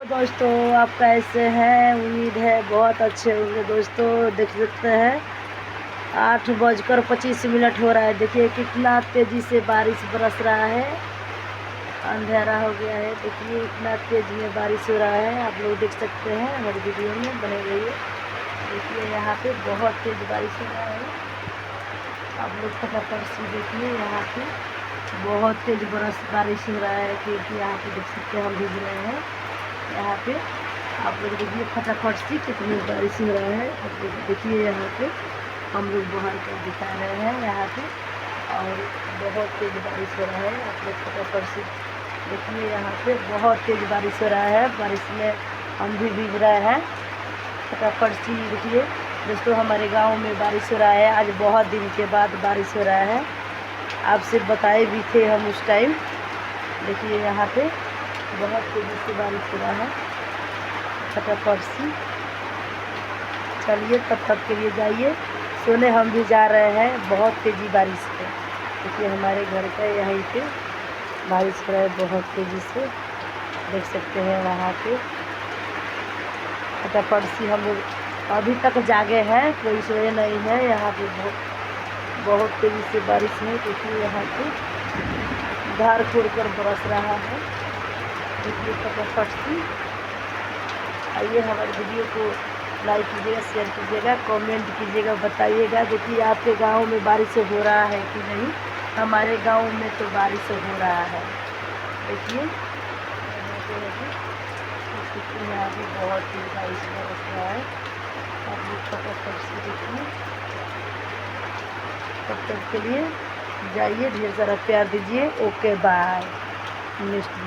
दोस्तों आप कैसे हैं? उम्मीद है बहुत अच्छे होंगे। दोस्तों देख सकते हैं 8:25 हो रहा है। देखिए कितना तेज़ी से बारिश बरस रहा है। अंधेरा हो गया है। देखिए इतना तेज़ में बारिश हो रहा है। आप लोग देख सकते हैं हमारी वीडियो में बने रहिए। देखिए यहाँ पे बहुत तेज़ बारिश हो रहा है। आप लोग फटाफट से देखिए यहाँ पे बहुत तेज़ बारिश हो रहा है। क्योंकि यहाँ पे देख सकते हैं हम भीग रहे हैं। यहाँ पे आप लोग देखिए फटाफट से कितनी बारिश हो रहा है। आप लोग देखिए यहाँ पे हम लोग बाहर कर दिखा रहे हैं यहाँ पे, और बहुत तेज़ बारिश हो रहा है। आप लोग फटाफट से देखिए यहाँ पे बहुत तेज़ बारिश हो रहा है। बारिश में हम भी भीग रहे हैं। फटाफट से देखिए दोस्तों हमारे गांव में बारिश हो रहा है। आज बहुत दिन के बाद बारिश हो रहा है। आपसे बताए भी थे हम उस टाइम। देखिए यहाँ पे बहुत तेज़ी से बारिश हो रहा है। फटाफट से चलिए तब तक के लिए जाइए सोने, हम भी जा रहे हैं। बहुत तेज़ी बारिश है। देखिए हमारे घर का यहीं पे बारिश हो रहा है बहुत तेज़ी से, देख सकते हैं वहाँ पे। फटाफट से हम लोग अभी तक जागे हैं, कोई सोए नहीं है। यहाँ पे बहुत तेज़ी से बारिश है। देखिए यहाँ पे धार छोड़ कर बरस रहा है। देखिए फटाफट से आइए हमारे वीडियो को लाइक कीजिएगा, शेयर कीजिएगा, कमेंट कीजिएगा, बताइएगा। देखिए आपके गांव में बारिश हो रहा है कि नहीं? हमारे गांव में तो बारिश हो रहा है। देखिए यहाँ भी बहुत तेज बारिश बरस रहा है। आप लोग फटाफट से देखिए। तब तक के लिए जाइए, ढेर सारा प्यार दीजिए। Okay bye. नेक्स्ट